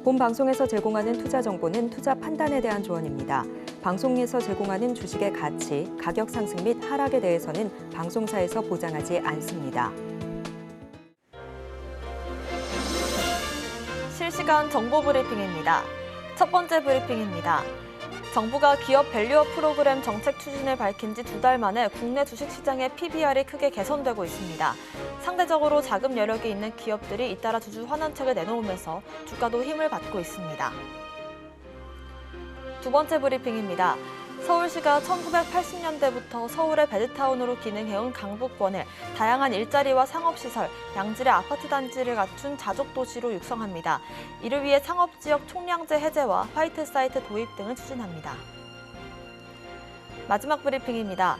본 방송에서 제공하는 투자 정보는 투자 판단에 대한 조언입니다. 방송에서 제공하는 주식의 가치, 가격 상승 및 하락에 대해서는 방송사에서 보장하지 않습니다. 실시간 정보 브리핑입니다. 첫 번째 브리핑입니다. 정부가 기업 밸류업 프로그램 정책 추진을 밝힌 지 2달 만에 국내 주식시장의 PBR이 크게 개선되고 있습니다. 상대적으로 자금 여력이 있는 기업들이 잇따라 주주 환원책을 내놓으면서 주가도 힘을 받고 있습니다. 두 번째 브리핑입니다. 서울시가 1980년대부터 서울의 베드타운으로 기능해온 강북권을 다양한 일자리와 상업시설, 양질의 아파트 단지를 갖춘 자족도시로 육성합니다. 이를 위해 상업지역 총량제 해제와 화이트 사이트 도입 등을 추진합니다. 마지막 브리핑입니다.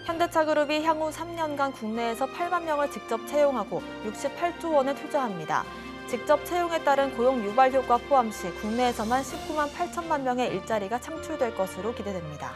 현대차그룹이 향후 3년간 국내에서 8만 명을 직접 채용하고 68조 원을 투자합니다. 직접 채용에 따른 고용 유발 효과 포함 시 국내에서만 19만 8천만 명의 일자리가 창출될 것으로 기대됩니다.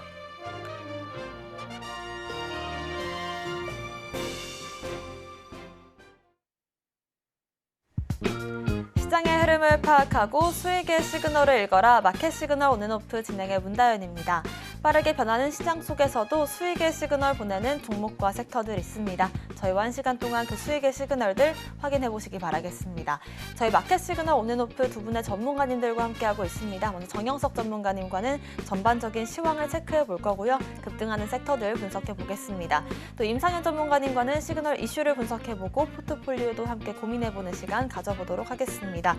시장의 흐름을 파악하고 수익의 시그널을 읽어라. 마켓 시그널 온앤오프 진행의 문다연입니다. 빠르게 변하는 시장 속에서도 수익의 시그널 보내는 종목과 섹터들 있습니다. 저희와 1시간 동안 그 수익의 시그널들 확인해 보시기 바라겠습니다. 저희 마켓 시그널 온앤오프 두 분의 전문가님들과 함께하고 있습니다. 먼저 정영석 전문가님과는 전반적인 시황을 체크해 볼 거고요. 급등하는 섹터들 분석해 보겠습니다. 또 임상현 전문가님과는 시그널 이슈를 분석해 보고 포트폴리오도 함께 고민해 보는 시간 가져보도록 하겠습니다.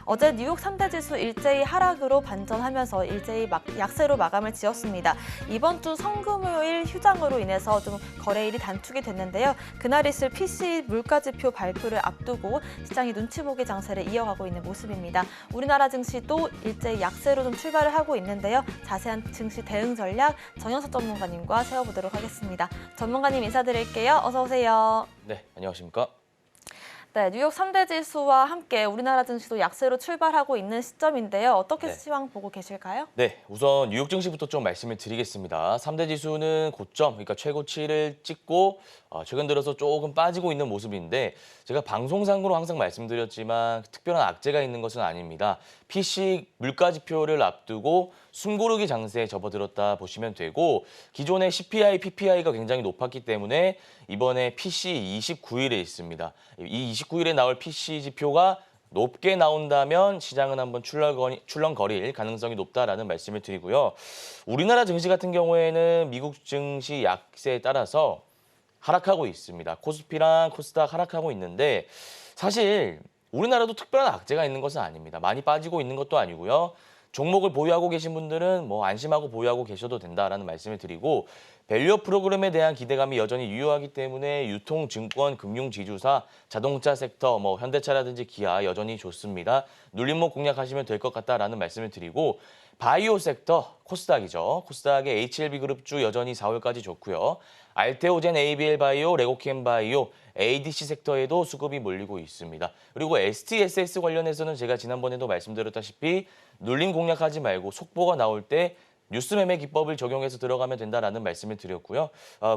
어제 뉴욕 3대 지수 일제히 하락으로 반전하면서 일제히 약세로 마감을 지었습니다. 이번 주 성금요일 휴장으로 인해서 좀 거래일이 단축이 됐는데요. 그날 있을 PCE 물가지표 발표를 앞두고 시장이 눈치 보기 장세를 이어가고 있는 모습입니다. 우리나라 증시도 일제히 약세로 좀 출발을 하고 있는데요. 자세한 증시 대응 전략 정영석 전문가님과 세워보도록 하겠습니다. 전문가님 인사드릴게요. 어서 오세요. 네, 안녕하십니까? 네, 뉴욕 3대 지수와 함께 우리나라 증시도 약세로 출발하고 있는 시점인데요. 어떻게 시황 보고 계실까요? 네, 우선 뉴욕 증시부터 좀 말씀을 드리겠습니다. 3대 지수는 고점, 그러니까 최고치를 찍고 최근 들어서 조금 빠지고 있는 모습인데 제가 방송상으로 항상 말씀드렸지만 특별한 악재가 있는 것은 아닙니다. PC 물가지표를 앞두고 숨고르기 장세에 접어들었다 보시면 되고 기존의 CPI, PPI가 굉장히 높았기 때문에 이번에 PC 29일에 있습니다. 이 29일에 나올 PC 지표가 높게 나온다면 시장은 한번 출렁거릴 가능성이 높다라는 말씀을 드리고요. 우리나라 증시 같은 경우에는 미국 증시 약세에 따라서 하락하고 있습니다. 코스피랑 코스닥 하락하고 있는데 사실 우리나라도 특별한 악재가 있는 것은 아닙니다. 많이 빠지고 있는 것도 아니고요. 종목을 보유하고 계신 분들은 뭐 안심하고 보유하고 계셔도 된다라는 말씀을 드리고 밸류업 프로그램에 대한 기대감이 여전히 유효하기 때문에 유통, 증권, 금융, 지주사, 자동차 sek터, 뭐 현대차라든지 기아 여전히 좋습니다. 눌림목 공략하시면 될 것 같다라는 말씀을 드리고 바이오 섹터 코스닥이죠. 코스닥의 HLB그룹주 여전히 4월까지 좋고요. 알테오젠, ABL 바이오, 레고캠 바이오, ADC 섹터에도 수급이 몰리고 있습니다. 그리고 STSS 관련해서는 제가 지난번에도 말씀드렸다시피 눌림 공략하지 말고 속보가 나올 때 뉴스 매매 기법을 적용해서 들어가면 된다라는 말씀을 드렸고요.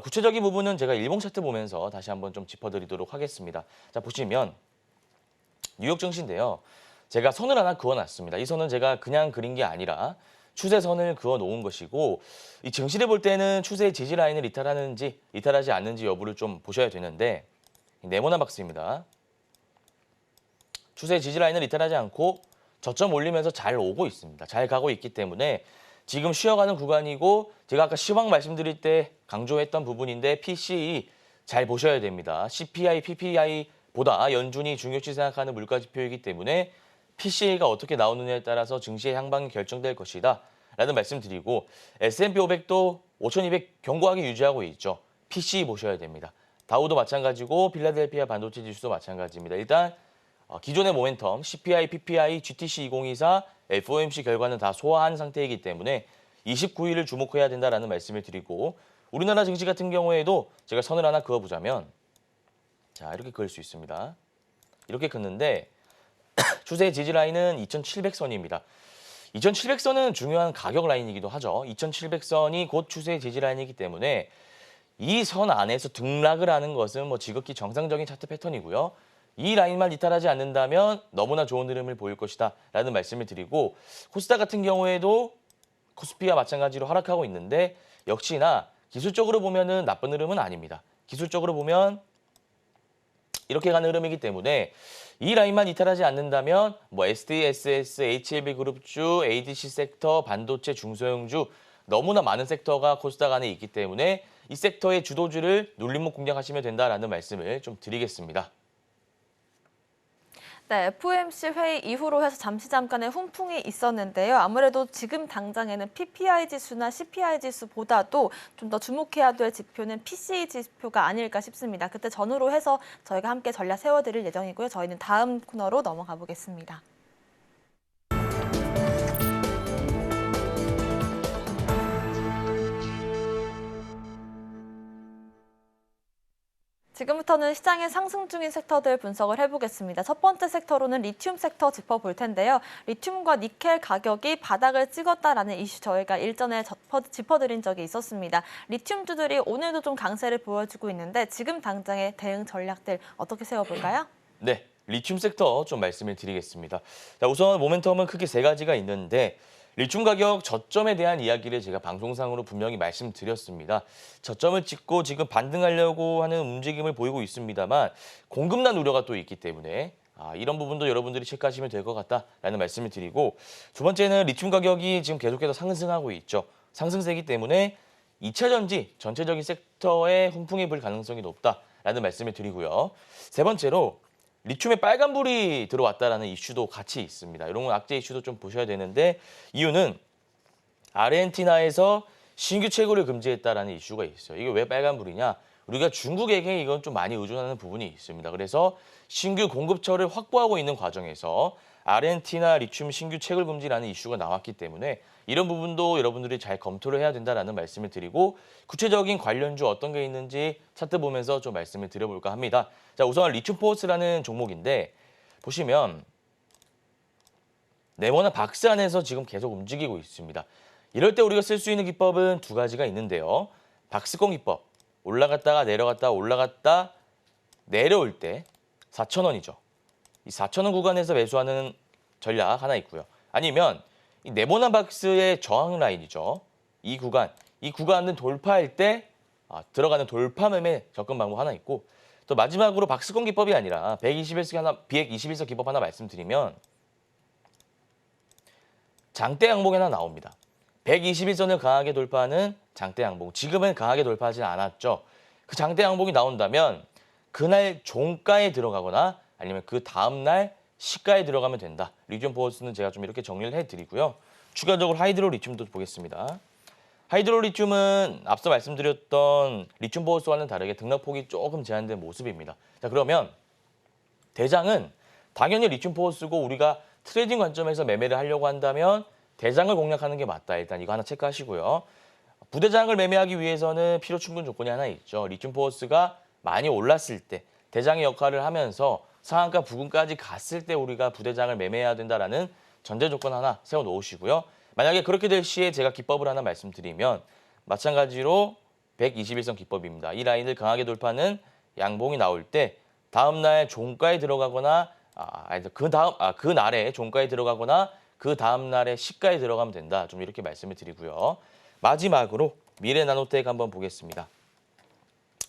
구체적인 부분은 제가 일봉 차트 보면서 다시 한번 좀 짚어드리도록 하겠습니다. 자, 보시면 뉴욕 증시인데요. 제가 선을 하나 그어놨습니다. 이 선은 제가 그냥 그린 게 아니라 추세선을 그어놓은 것이고 이 증시를 볼 때는 추세의 지지 라인을 이탈하는지 이탈하지 않는지 여부를 좀 보셔야 되는데 네모난 박스입니다. 추세의 지지 라인을 이탈하지 않고 저점 올리면서 잘 오고 있습니다. 잘 가고 있기 때문에 지금 쉬어가는 구간이고 제가 아까 시황 말씀드릴 때 강조했던 부분인데 PCE 잘 보셔야 됩니다. CPI, PPI보다 연준이 중요시 생각하는 물가지표이기 때문에 PCE가 어떻게 나오느냐에 따라서 증시의 향방이 결정될 것이다 라는 말씀드리고 S&P 500도 5,200 견고하게 유지하고 있죠. PCE 보셔야 됩니다. 다우도 마찬가지고 필라델피아 반도체 지수도 마찬가지입니다. 일단 기존의 모멘텀 CPI, PPI, GTC 2024, FOMC 결과는 다 소화한 상태이기 때문에 29일을 주목해야 된다라는 말씀을 드리고 우리나라 증시 같은 경우에도 제가 선을 하나 그어보자면 자 이렇게 그을 수 있습니다. 이렇게 긋는데 추세의 지지 라인은 2,700선입니다. 2,700선은 중요한 가격 라인이기도 하죠. 2,700선이 곧 추세의 지지 라인이기 때문에 이 선 안에서 등락을 하는 것은 뭐 지극히 정상적인 차트 패턴이고요. 이 라인만 이탈하지 않는다면 너무나 좋은 흐름을 보일 것이다 라는 말씀을 드리고 코스닥 같은 경우에도 코스피와 마찬가지로 하락하고 있는데 역시나 기술적으로 보면은 나쁜 흐름은 아닙니다. 기술적으로 보면 이렇게 가는 흐름이기 때문에 이 라인만 이탈하지 않는다면 뭐 SDSS, HLB 그룹주, ADC 섹터, 반도체, 중소형주 너무나 많은 섹터가 코스닥 안에 있기 때문에 이 섹터의 주도주를 눌림목 공략하시면 된다라는 말씀을 좀 드리겠습니다. 네, FOMC 회의 이후로 해서 잠깐의 훈풍이 있었는데요. 아무래도 지금 당장에는 PPI 지수나 CPI 지수보다도 좀 더 주목해야 될 지표는 PCE 지표가 아닐까 싶습니다. 그때 전후로 해서 저희가 함께 전략 세워드릴 예정이고요. 저희는 다음 코너로 넘어가 보겠습니다. 지금부터는 시장에 상승 중인 섹터들 분석을 해보겠습니다. 첫 번째 섹터로는 리튬 섹터 짚어볼 텐데요. 리튬과 니켈 가격이 바닥을 찍었다라는 이슈 저희가 일전에 짚어드린 적이 있었습니다. 리튬주들이 오늘도 좀 강세를 보여주고 있는데 지금 당장의 대응 전략들 어떻게 세워볼까요? 네, 리튬 섹터 좀 말씀을 드리겠습니다. 자, 우선 모멘텀은 크게 세 가지가 있는데 리튬 가격 저점에 대한 이야기를 제가 방송상으로 분명히 말씀드렸습니다. 저점을 찍고 지금 반등하려고 하는 움직임을 보이고 있습니다만 공급난 우려가 또 있기 때문에 이런 부분도 여러분들이 체크하시면 될 것 같다라는 말씀을 드리고 두 번째는 리튬 가격이 지금 계속해서 상승하고 있죠. 상승세이기 때문에 2차 전지 전체적인 섹터에 훈풍이 불 가능성이 높다라는 말씀을 드리고요. 세 번째로 리튬에 빨간불이 들어왔다라는 이슈도 같이 있습니다. 이런 건 악재 이슈도 좀 보셔야 되는데 이유는 아르헨티나에서 신규 채굴을 금지했다라는 이슈가 있어요. 이게 왜 빨간불이냐? 우리가 중국에게 이건 좀 많이 의존하는 부분이 있습니다. 그래서 신규 공급처를 확보하고 있는 과정에서 아르헨티나 리튬 신규 채굴 금지라는 이슈가 나왔기 때문에 이런 부분도 여러분들이 잘 검토를 해야 된다라는 말씀을 드리고 구체적인 관련주 어떤 게 있는지 차트 보면서 좀 말씀을 드려볼까 합니다. 자, 우선 리튬 포스라는 종목인데 보시면 네모난 박스 안에서 지금 계속 움직이고 있습니다. 이럴 때 우리가 쓸 수 있는 기법은 두 가지가 있는데요. 박스권 기법. 올라갔다가 내려갔다 올라갔다 내려올 때 4,000원이죠. 이 4,000원 구간에서 매수하는 전략 하나 있고요. 아니면 이 네모난 박스의 저항 라인이죠. 이 구간은 돌파할 때 들어가는 돌파 매매 접근 방법 하나 있고 또 마지막으로 박스권 기법이 아니라 121선 기법 하나 말씀드리면 장대 양봉이 하나 나옵니다. 121선을 강하게 돌파하는 장대 양봉. 지금은 강하게 돌파하지 않았죠. 그 장대 양봉이 나온다면 그날 종가에 들어가거나 아니면 그 다음날 시가에 들어가면 된다. 리튬 포스는 제가 좀 이렇게 정리를 해드리고요. 추가적으로 하이드로 리튬도 보겠습니다. 하이드로 리튬은 앞서 말씀드렸던 리튬 포스와는 다르게 등락폭이 조금 제한된 모습입니다. 자, 그러면 대장은 당연히 리튬 포스고 우리가 트레이딩 관점에서 매매를 하려고 한다면 대장을 공략하는 게 맞다. 일단 이거 하나 체크하시고요. 부대장을 매매하기 위해서는 필요 충분 조건이 하나 있죠. 리튬 포스가 많이 올랐을 때 대장의 역할을 하면서 상한가 부근까지 갔을 때 우리가 부대장을 매매해야 된다라는 전제 조건 하나 세워놓으시고요. 만약에 그렇게 될 시에 제가 기법을 하나 말씀드리면 마찬가지로 121선 기법입니다. 이 라인을 강하게 돌파하는 양봉이 나올 때 다음날 종가에 들어가거나 그 날에 종가에 들어가거나 그 다음날에 시가에 들어가면 된다. 좀 이렇게 말씀을 드리고요. 마지막으로 미래나노텍 한번 보겠습니다.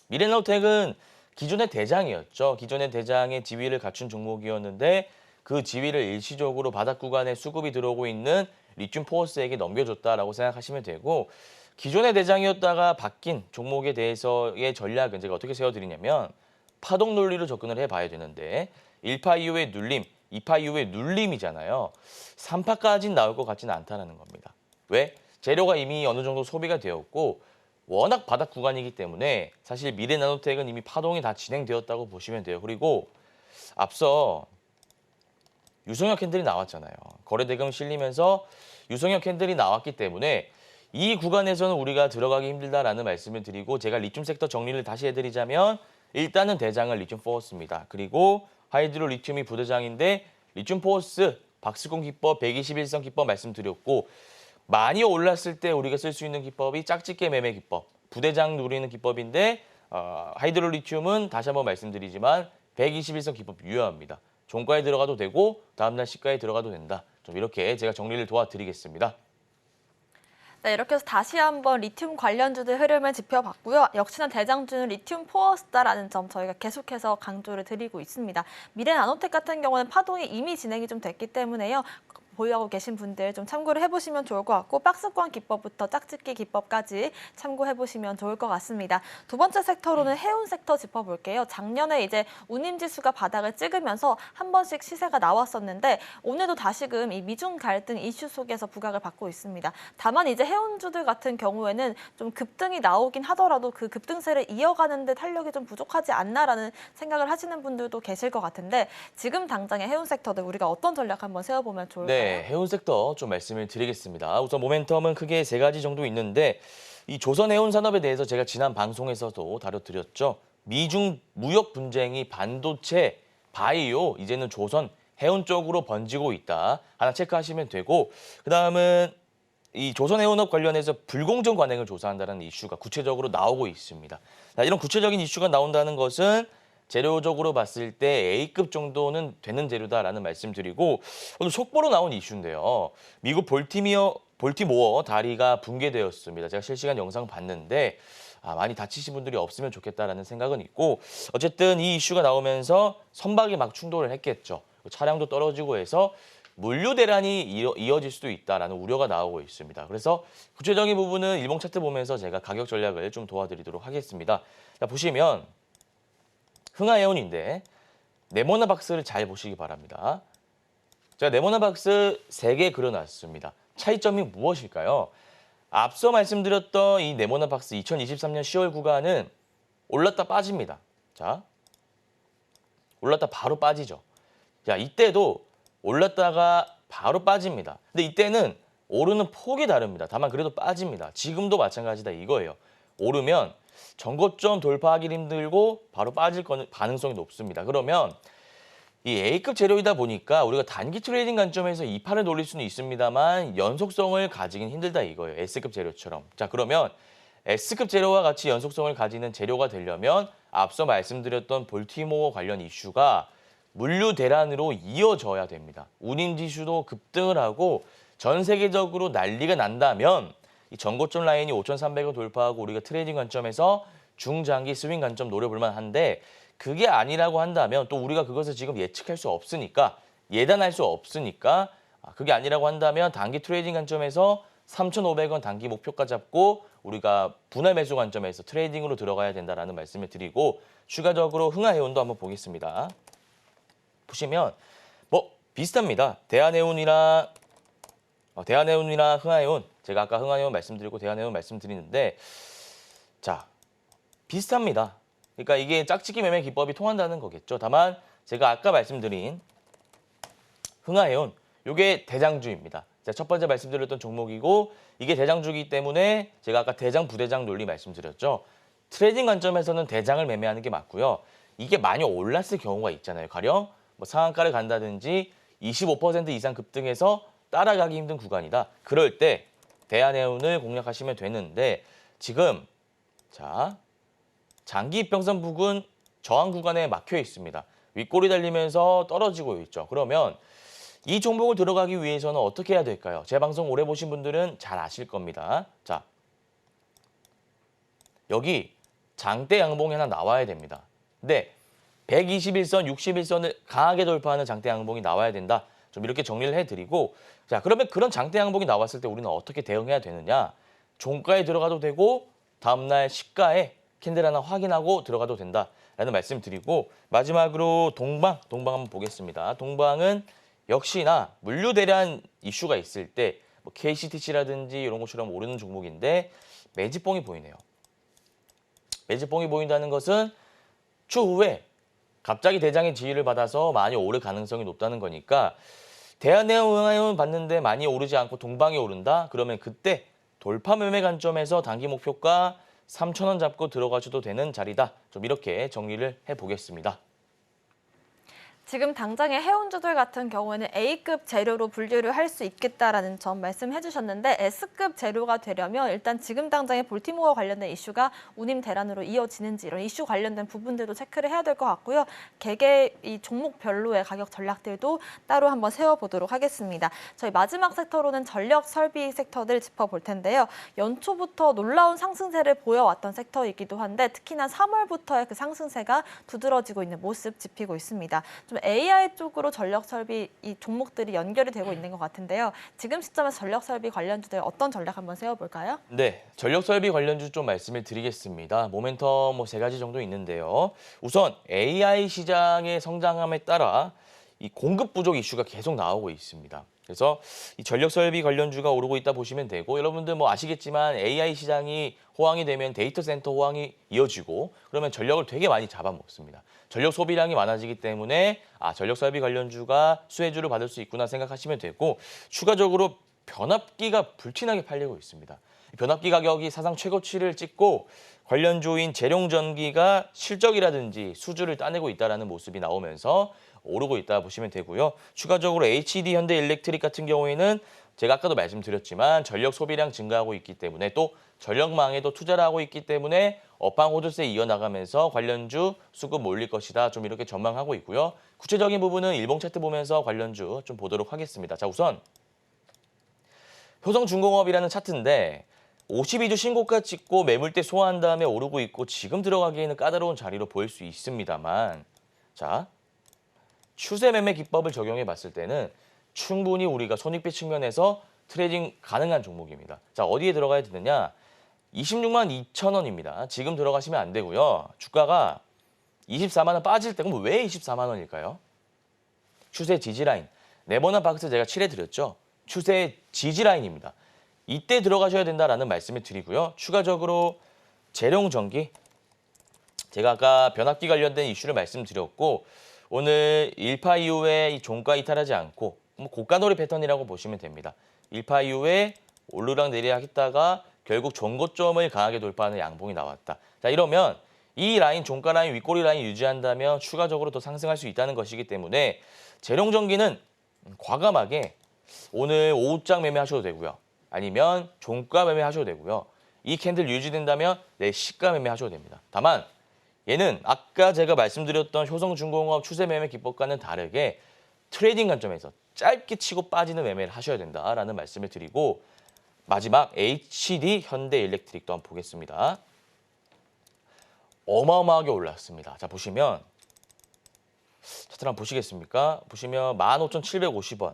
미래나노텍은 기존의 대장이었죠. 기존의 대장의 지위를 갖춘 종목이었는데 그 지위를 일시적으로 바닥 구간에 수급이 들어오고 있는 리튬 포스에게 넘겨줬다라고 생각하시면 되고 기존의 대장이었다가 바뀐 종목에 대해서의 전략은 제가 어떻게 세워드리냐면 파동 논리로 접근을 해봐야 되는데 1파 이후의 눌림, 2파 이후의 눌림이잖아요. 3파까지는 나올 것 같지는 않다는 겁니다. 왜? 재료가 이미 어느 정도 소비가 되었고 워낙 바닥 구간이기 때문에 사실 미래나노텍은 이미 파동이 다 진행되었다고 보시면 돼요. 그리고 앞서 유성혁 캔들이 나왔잖아요. 거래대금 실리면서 유성혁 캔들이 나왔기 때문에 이 구간에서는 우리가 들어가기 힘들다라는 말씀을 드리고 제가 리튬 섹터 정리를 다시 해드리자면 일단은 대장은 리튬 포스입니다. 그리고 하이드로 리튬이 부대장인데 리튬 포스 박스권 기법 121선 기법 말씀드렸고 많이 올랐을 때 우리가 쓸 수 있는 기법이 짝짓기 매매 기법, 부대장 누리는 기법인데 하이드로 리튬은 다시 한번 말씀드리지만 121선 기법 유효합니다. 종가에 들어가도 되고 다음날 시가에 들어가도 된다. 좀 이렇게 제가 정리를 도와드리겠습니다. 네, 이렇게 해서 다시 한번 리튬 관련주들 흐름을 짚어봤고요. 역시나 대장주는 리튬 포어스다라는 점 저희가 계속해서 강조를 드리고 있습니다. 미래나노텍 같은 경우는 파동이 이미 진행이 좀 됐기 때문에요. 보유하고 계신 분들 좀 참고를 해보시면 좋을 것 같고 박스권 기법부터 짝짓기 기법까지 참고해보시면 좋을 것 같습니다. 두 번째 섹터로는 해운 섹터 짚어볼게요. 작년에 이제 운임지수가 바닥을 찍으면서 한 번씩 시세가 나왔었는데 오늘도 다시금 이 미중 갈등 이슈 속에서 부각을 받고 있습니다. 다만 이제 해운주들 같은 경우에는 좀 급등이 나오긴 하더라도 그 급등세를 이어가는 데 탄력이 좀 부족하지 않나라는 생각을 하시는 분들도 계실 것 같은데 지금 당장의 해운 섹터들 우리가 어떤 전략 한번 세워보면 좋을까요? 네, 해운 섹터 좀 말씀을 드리겠습니다. 우선 모멘텀은 크게 세 가지 정도 있는데 이 조선 해운 산업에 대해서 제가 지난 방송에서도 다뤄드렸죠. 미중 무역 분쟁이 반도체, 바이오, 이제는 조선 해운 쪽으로 번지고 있다. 하나 체크하시면 되고 그다음은 이 조선 해운업 관련해서 불공정 관행을 조사한다는 이슈가 구체적으로 나오고 있습니다. 이런 구체적인 이슈가 나온다는 것은 재료적으로 봤을 때 A급 정도는 되는 재료다라는 말씀드리고 오늘 속보로 나온 이슈인데요. 미국 볼티모어 다리가 붕괴되었습니다. 제가 실시간 영상 봤는데 많이 다치신 분들이 없으면 좋겠다라는 생각은 있고 어쨌든 이 이슈가 나오면서 선박이 막 충돌을 했겠죠. 차량도 떨어지고 해서 물류 대란이 이어질 수도 있다라는 우려가 나오고 있습니다. 그래서 구체적인 부분은 일봉 차트 보면서 제가 가격 전략을 좀 도와드리도록 하겠습니다. 자, 보시면 흥하해운인데 네모나 박스를 잘 보시기 바랍니다. 제가 네모나 박스 3개 그려놨습니다. 차이점이 무엇일까요? 앞서 말씀드렸던 이 네모나 박스 2023년 10월 구간은 올랐다 빠집니다. 자, 올랐다 바로 빠지죠. 자, 이때도 올랐다가 바로 빠집니다. 근데 이때는 오르는 폭이 다릅니다. 다만 그래도 빠집니다. 지금도 마찬가지다 이거예요. 오르면 전고점 돌파하기 힘들고 바로 빠질 가능성이 높습니다. 그러면 이 A급 재료이다 보니까 우리가 단기 트레이딩 관점에서 이 판을 노릴 수는 있습니다만 연속성을 가지긴 힘들다 이거예요. S급 재료처럼. 자, 그러면 S급 재료와 같이 연속성을 가지는 재료가 되려면 앞서 말씀드렸던 볼티모어 관련 이슈가 물류 대란으로 이어져야 됩니다. 운임지수도 급등을 하고 전 세계적으로 난리가 난다면 이 전고점 라인이 5,300을 돌파하고 우리가 트레이딩 관점에서 중장기 스윙 관점 노려볼 만한데 그게 아니라고 한다면 또 우리가 그것을 지금 예측할 수 없으니까 예단할 수 없으니까 그게 아니라고 한다면 단기 트레이딩 관점에서 3,500원 단기 목표가 잡고 우리가 분할 매수 관점에서 트레이딩으로 들어가야 된다라는 말씀을 드리고 추가적으로 흥하해운도 한번 보겠습니다. 보시면 뭐 비슷합니다. 대한해운이랑 흥하해운 제가 아까 흥하해운 말씀드리고 대한해운 말씀드리는데 자 비슷합니다. 그러니까 이게 짝짓기 매매 기법이 통한다는 거겠죠. 다만 제가 아까 말씀드린 흥하해운 이게 대장주입니다. 첫 번째 말씀드렸던 종목이고 이게 대장주이기 때문에 제가 아까 대장 부대장 논리 말씀드렸죠. 트레이딩 관점에서는 대장을 매매하는 게 맞고요. 이게 많이 올랐을 경우가 있잖아요. 가령 뭐 상한가를 간다든지 25% 이상 급등해서 따라가기 힘든 구간이다. 그럴 때 대한해운을 공략하시면 되는데 지금 자 장기 이평선 부근 저항 구간에 막혀 있습니다. 윗골이 달리면서 떨어지고 있죠. 그러면 이 종목을 들어가기 위해서는 어떻게 해야 될까요? 제 방송 오래 보신 분들은 잘 아실 겁니다. 자, 여기 장대 양봉이 하나 나와야 됩니다. 근데 121선, 61선을 강하게 돌파하는 장대 양봉이 나와야 된다. 좀 이렇게 정리를 해드리고 자 그러면 그런 장대 양봉이 나왔을 때 우리는 어떻게 대응해야 되느냐? 종가에 들어가도 되고 다음날 시가에 캔들 하나 확인하고 들어가도 된다라는 말씀 드리고 마지막으로 동방 한번 보겠습니다. 동방은 역시나 물류 대란 이슈가 있을 때 뭐 KCTC라든지 이런 것처럼 오르는 종목인데 매집봉이 보이네요. 매집봉이 보인다는 것은 추후에 갑자기 대장의 지휘를 받아서 많이 오를 가능성이 높다는 거니까 대한해운, 흥하해운 봤는데 많이 오르지 않고 동방이 오른다? 그러면 그때 돌파 매매 관점에서 단기 목표가 3,000원 잡고 들어가셔도 되는 자리다. 좀 이렇게 정리를 해보겠습니다. 지금 당장의 해운주들 같은 경우에는 A급 재료로 분류를 할 수 있겠다라는 점 말씀해 주셨는데 S급 재료가 되려면 일단 지금 당장의 볼티모어 관련된 이슈가 운임 대란으로 이어지는지 이런 이슈 관련된 부분들도 체크를 해야 될 것 같고요. 개개 이 종목별로의 가격 전략들도 따로 한번 세워보도록 하겠습니다. 저희 마지막 섹터로는 전력 설비 섹터들 짚어볼 텐데요. 연초부터 놀라운 상승세를 보여왔던 섹터이기도 한데 특히나 3월부터의 그 상승세가 두드러지고 있는 모습 짚히고 있습니다. 좀 AI 쪽으로 전력 설비 이 종목들이 연결이 되고 있는 것 같은데요. 지금 시점에서 전력 설비 관련주들 어떤 전략 한번 세워볼까요? 네, 전력 설비 관련주 좀 말씀을 드리겠습니다. 모멘텀 뭐 3가지 정도 있는데요. 우선 AI 시장의 성장함에 따라 이 공급 부족 이슈가 계속 나오고 있습니다. 그래서 이 전력 설비 관련주가 오르고 있다 보시면 되고, 여러분들 뭐 아시겠지만 AI 시장이 호황이 되면 데이터 센터 호황이 이어지고 그러면 전력을 되게 많이 잡아먹습니다. 전력 소비량이 많아지기 때문에 전력 설비 관련주가 수혜주를 받을 수 있구나 생각하시면 되고, 추가적으로 변압기가 불티나게 팔리고 있습니다. 변압기 가격이 사상 최고치를 찍고 관련주인 재룡전기가 실적이라든지 수주를 따내고 있다는 모습이 나오면서 오르고 있다 보시면 되고요. 추가적으로 HD 현대일렉트릭 같은 경우에는 제가 아까도 말씀드렸지만 전력 소비량 증가하고 있기 때문에 또 전력망에도 투자를 하고 있기 때문에 업황 호조세 이어나가면서 관련주 수급 몰릴 것이다. 좀 이렇게 전망하고 있고요. 구체적인 부분은 일봉 차트 보면서 관련주 좀 보도록 하겠습니다. 자, 우선 효성중공업이라는 차트인데 52주 신고가 찍고 매물대 소화한 다음에 오르고 있고 지금 들어가기에는 까다로운 자리로 보일 수 있습니다만, 자, 추세 매매 기법을 적용해 봤을 때는 충분히 우리가 손익배 측면에서 트레이딩 가능한 종목입니다. 자, 어디에 들어가야 되느냐? 26만 2천 원입니다. 지금 들어가시면 안 되고요. 주가가 24만 원 빠질 때 그럼 왜 24만 원일까요? 추세 지지라인. 네모난 박스 제가 칠해드렸죠. 추세 지지라인입니다. 이때 들어가셔야 된다라는 말씀을 드리고요. 추가적으로 재룡전기. 제가 아까 변압기 관련된 이슈를 말씀드렸고 오늘 1파 이후에 이 종가 이탈하지 않고 고가놀이 패턴이라고 보시면 됩니다. 1파 이후에 오르락 내리락 했다가 결국 전고점을 강하게 돌파하는 양봉이 나왔다. 자, 이러면 이 라인, 종가 라인, 윗꼬리 라인 유지한다면 추가적으로 더 상승할 수 있다는 것이기 때문에 재룡전기는 과감하게 오늘 오후장 매매하셔도 되고요. 아니면 종가 매매하셔도 되고요. 이 캔들 유지된다면 시가 매매하셔도 됩니다. 다만 얘는 아까 제가 말씀드렸던 효성중공업 추세 매매 기법과는 다르게 트레이딩 관점에서 짧게 치고 빠지는 매매를 하셔야 된다라는 말씀을 드리고, 마지막 HD 현대일렉트릭도 한번 보겠습니다. 어마어마하게 올랐습니다. 자, 보시면 차트를 한번 보시겠습니까? 보시면 15,750원.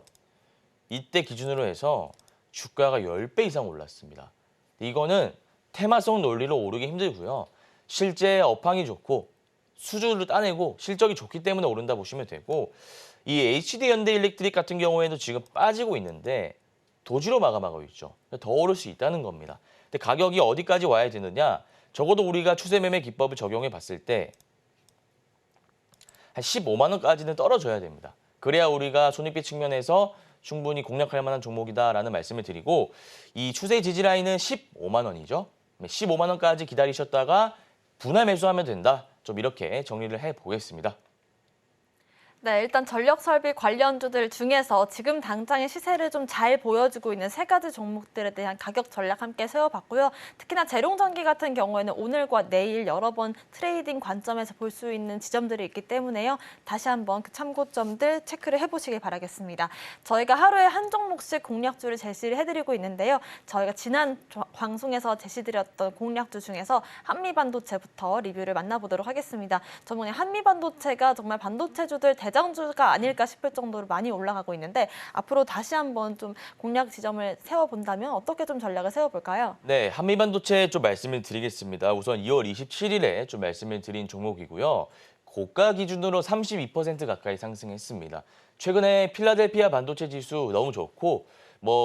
이때 기준으로 해서 주가가 10배 이상 올랐습니다. 이거는 테마성 논리로 오르기 힘들고요. 실제 업황이 좋고 수주를 따내고 실적이 좋기 때문에 오른다 보시면 되고, 이 HD 현대일렉트릭 같은 경우에도 지금 빠지고 있는데 도지로 마감하고 있죠. 더 오를 수 있다는 겁니다. 근데 가격이 어디까지 와야 되느냐? 적어도 우리가 추세 매매 기법을 적용해 봤을 때 한 15만 원까지는 떨어져야 됩니다. 그래야 우리가 손익비 측면에서 충분히 공략할 만한 종목이다라는 말씀을 드리고, 이 추세 지지 라인은 15만 원이죠. 15만 원까지 기다리셨다가 분할 매수하면 된다. 좀 이렇게 정리를 해보겠습니다. 네, 일단 전력 설비 관련주들 중에서 지금 당장의 시세를 좀 잘 보여주고 있는 3가지 종목들에 대한 가격 전략 함께 세워봤고요. 특히나 재룡전기 같은 경우에는 오늘과 내일 여러 번 트레이딩 관점에서 볼 수 있는 지점들이 있기 때문에요. 다시 한번 그 참고점들 체크를 해보시길 바라겠습니다. 저희가 하루에 한 종목씩 공략주를 제시를 해드리고 있는데요. 저희가 지난 방송에서 제시드렸던 공략주 중에서 한미반도체부터 리뷰를 만나보도록 하겠습니다. 저번에 한미반도체가 정말 반도체주들 대장주가 아닐까 싶을 정도로 많이 올라가고 있는데 앞으로 다시 한번 좀 공략 지점을 세워본다면 어떻게 좀 전략을 세워볼까요? 네, 한미반도체 좀 말씀을 드리겠습니다. 우선 2월 27일에 좀 말씀을 드린 종목이고요. 고가 기준으로 32% 가까이 상승했습니다. 최근에 필라델피아 반도체 지수 너무 좋고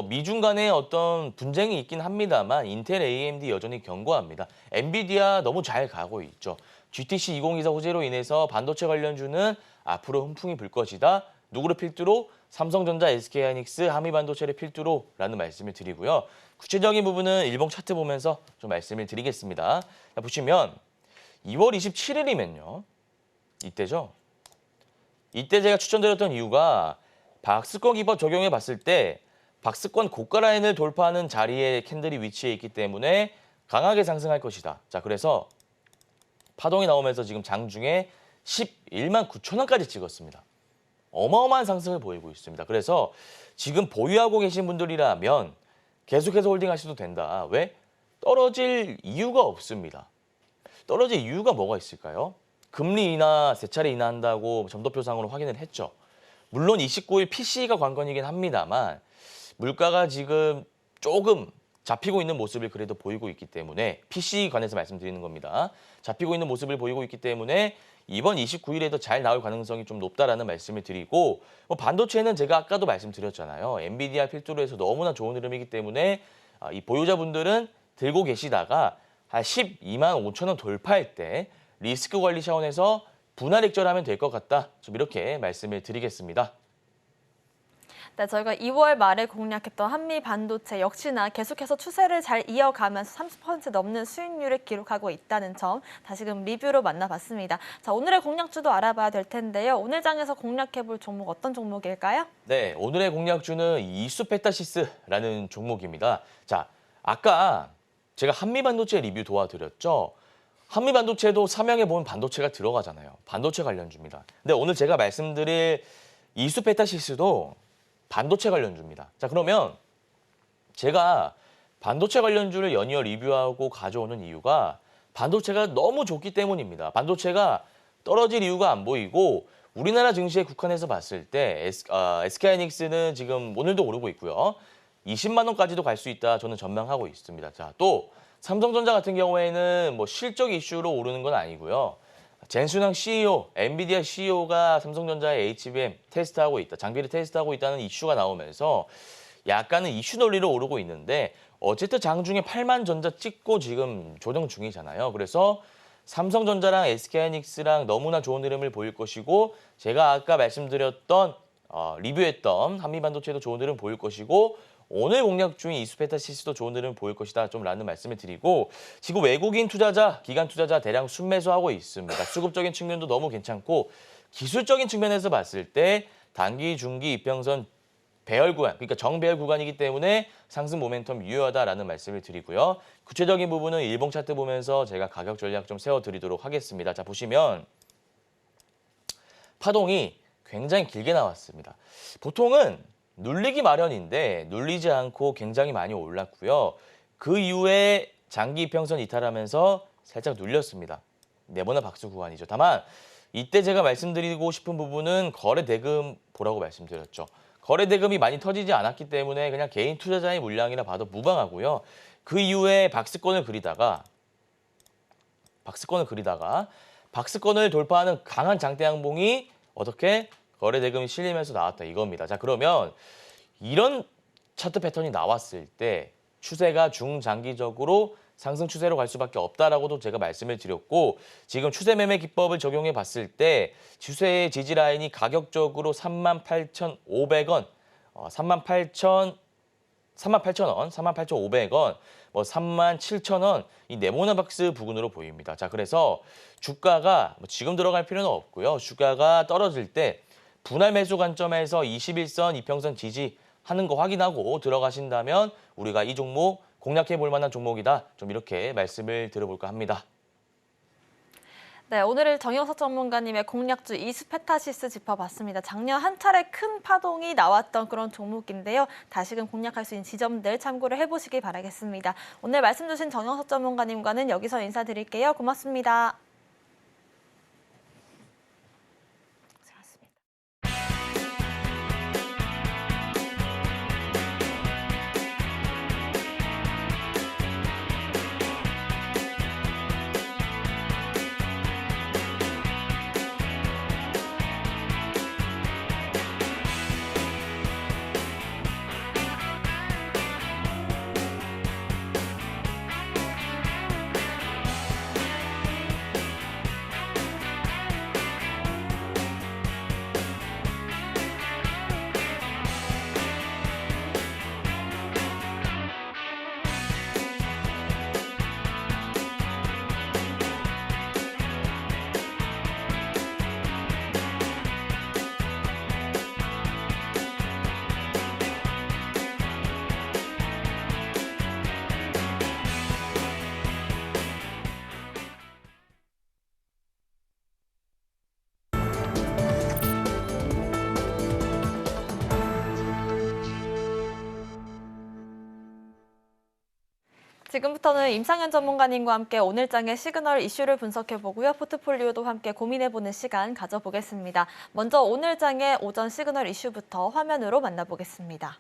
미중 간에 어떤 분쟁이 있긴 합니다만 인텔, AMD 여전히 견고합니다. 엔비디아 너무 잘 가고 있죠. GTC 2024 호재로 인해서 반도체 관련주는 앞으로 훈풍이 불 것이다. 누구를 필두로? 삼성전자, SK하이닉스, 한미반도체를 필두로라는 말씀을 드리고요. 구체적인 부분은 일봉 차트 보면서 좀 말씀을 드리겠습니다. 자, 보시면 2월 27일이면요. 이때죠. 이때 제가 추천드렸던 이유가 박스권 기법 적용해 봤을 때 박스권 고가 라인을 돌파하는 자리에 캔들이 위치해 있기 때문에 강하게 상승할 것이다. 자, 그래서 파동이 나오면서 지금 장중에 11만 9천 원까지 찍었습니다. 어마어마한 상승을 보이고 있습니다. 그래서 지금 보유하고 계신 분들이라면 계속해서 홀딩하셔도 된다. 왜? 떨어질 이유가 없습니다. 떨어질 이유가 뭐가 있을까요? 금리 인하 세 차례 인하한다고 점도표상으로 확인을 했죠. 물론 29일 PC가 관건이긴 합니다만 물가가 지금 조금 잡히고 있는 모습을 그래도 보이고 있기 때문에 PC 관해서 말씀드리는 겁니다. 잡히고 있는 모습을 보이고 있기 때문에 이번 29일에도 잘 나올 가능성이 좀 높다라는 말씀을 드리고 반도체는 제가 아까도 말씀드렸잖아요. 엔비디아 필두로 해서 너무나 좋은 흐름이기 때문에 이 보유자분들은 들고 계시다가 한 12만 5천 원 돌파할 때 리스크 관리 차원에서 분할 익절하면 될 것 같다. 좀 이렇게 말씀을 드리겠습니다. 네, 저희가 2월 말에 공략했던 한미 반도체 역시나 계속해서 추세를 잘 이어가면서 30% 넘는 수익률을 기록하고 있다는 점 다시금 리뷰로 만나봤습니다. 자, 오늘의 공략주도 알아봐야 될 텐데요. 오늘 장에서 공략해볼 종목 어떤 종목일까요? 네, 오늘의 공략주는 이수페타시스라는 종목입니다. 자, 아까 제가 한미 반도체 리뷰 도와드렸죠. 한미 반도체도 삼양에 보면 반도체가 들어가잖아요. 반도체 관련주입니다. 근데 오늘 제가 말씀드릴 이수페타시스도 반도체 관련주입니다. 자, 그러면 제가 반도체 관련주를 연이어 리뷰하고 가져오는 이유가 반도체가 너무 좋기 때문입니다. 반도체가 떨어질 이유가 안 보이고 우리나라 증시에 국한해서 봤을 때 SK하이닉스는 지금 오늘도 오르고 있고요. 20만 원까지도 갈 수 있다 저는 전망하고 있습니다. 자, 또 삼성전자 같은 경우에는 뭐 실적 이슈로 오르는 건 아니고요. 젠순왕 CEO, 엔비디아 CEO가 삼성전자의 HBM 테스트하고 있다, 장비를 테스트하고 있다는 이슈가 나오면서 약간은 이슈 논리로 오르고 있는데 어쨌든 장중에 8만 전자 찍고 지금 조정 중이잖아요. 그래서 삼성전자랑 SK하이닉스랑 너무나 좋은 흐름을 보일 것이고 제가 아까 말씀드렸던 리뷰했던 한미반도체도 좋은 흐름 보일 것이고 오늘 공략 중인 이수페타시스도 좋은 흐름 보일 것이다 좀 라는 말씀을 드리고 지금 외국인 투자자, 기관 투자자 대량 순매수하고 있습니다. 수급적인 측면도 너무 괜찮고 기술적인 측면에서 봤을 때 단기, 중기, 이평선 배열 구간, 그러니까 정배열 구간이기 때문에 상승 모멘텀 유효하다라는 말씀을 드리고요. 구체적인 부분은 일봉 차트 보면서 제가 가격 전략 좀 세워드리도록 하겠습니다. 자, 보시면 파동이 굉장히 길게 나왔습니다. 보통은 눌리기 마련인데 눌리지 않고 굉장히 많이 올랐고요. 그 이후에 장기 이평선 이탈하면서 살짝 눌렸습니다. 네모나 박수 구간이죠. 다만 이때 제가 말씀드리고 싶은 부분은 거래 대금 보라고 말씀드렸죠. 거래 대금이 많이 터지지 않았기 때문에 그냥 개인 투자자의 물량이라 봐도 무방하고요. 그 이후에 박스권을 그리다가 박스권을 돌파하는 강한 장대 양봉이 어떻게 거래 대금이 실리면서 나왔다 이겁니다. 자, 그러면 이런 차트 패턴이 나왔을 때 추세가 중장기적으로 상승 추세로 갈 수밖에 없다라고도 제가 말씀을 드렸고 지금 추세 매매 기법을 적용해 봤을 때 추세의 지지 라인이 가격적으로 38,500원, 38,500원, 뭐 37,000원 이 네모나 박스 부근으로 보입니다. 자, 그래서 주가가 지금 들어갈 필요는 없고요. 주가가 떨어질 때 분할 매수 관점에서 21선, 이평선 지지하는 거 확인하고 들어가신다면 우리가 이 종목 공략해 볼 만한 종목이다. 좀 이렇게 말씀을 드려볼까 합니다. 네, 오늘 정영석 전문가님의 공략주 이수페타시스 짚어봤습니다. 작년 한 차례 큰 파동이 나왔던 그런 종목인데요. 다시금 공략할 수 있는 지점들 참고를 해보시기 바라겠습니다. 오늘 말씀 주신 정영석 전문가님과는 여기서 인사드릴게요. 고맙습니다. 지금부터는 임상현 전문가님과 함께 오늘장의 시그널 이슈를 분석해보고요. 포트폴리오도 함께 고민해보는 시간 가져보겠습니다. 먼저 오늘장의 오전 시그널 이슈부터 화면으로 만나보겠습니다.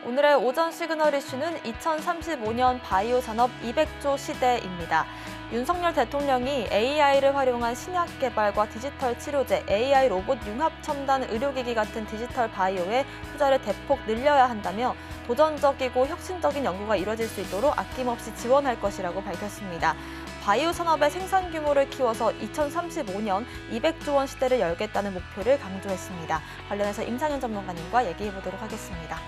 오늘의 오전 시그널 이슈는 2035년 바이오 산업 200조 시대입니다. 윤석열 대통령이 AI를 활용한 신약 개발과 디지털 치료제, AI 로봇 융합 첨단 의료기기 같은 디지털 바이오에 투자를 대폭 늘려야 한다며 도전적이고 혁신적인 연구가 이뤄질 수 있도록 아낌없이 지원할 것이라고 밝혔습니다. 바이오 산업의 생산 규모를 키워서 2035년 200조 원 시대를 열겠다는 목표를 강조했습니다. 관련해서 임상현 전문가님과 얘기해 보도록 하겠습니다.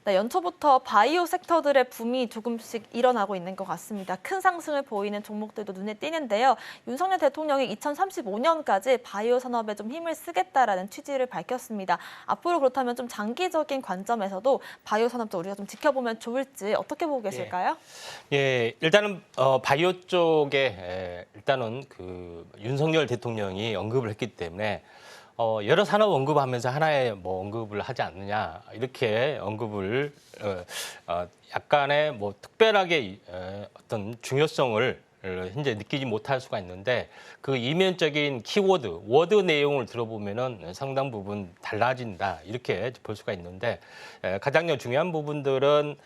네, 연초부터 바이오 섹터들의 붐이 조금씩 일어나고 있는 것 같습니다. 큰 상승을 보이는 종목들도 눈에 띄는데요. 윤석열 대통령이 2035년까지 바이오 산업에 좀 힘을 쓰겠다라는 취지를 밝혔습니다. 앞으로 그렇다면 좀 장기적인 관점에서도 바이오 산업도 우리가 좀 지켜보면 좋을지 어떻게 보고 계실까요? 예, 일단은 바이오 쪽에 일단은 그 윤석열 대통령이 언급을 했기 때문에 여러 산업 언급하면서 하나의 뭐 언급을 하지 않느냐 이렇게 언급을 약간의 뭐 특별하게 어떤 중요성을 현재 느끼지 못할 수가 있는데 그 이면적인 키워드, 워드 내용을 들어보면은 상당 부분 달라진다 이렇게 볼 수가 있는데 가장 중요한 부분들은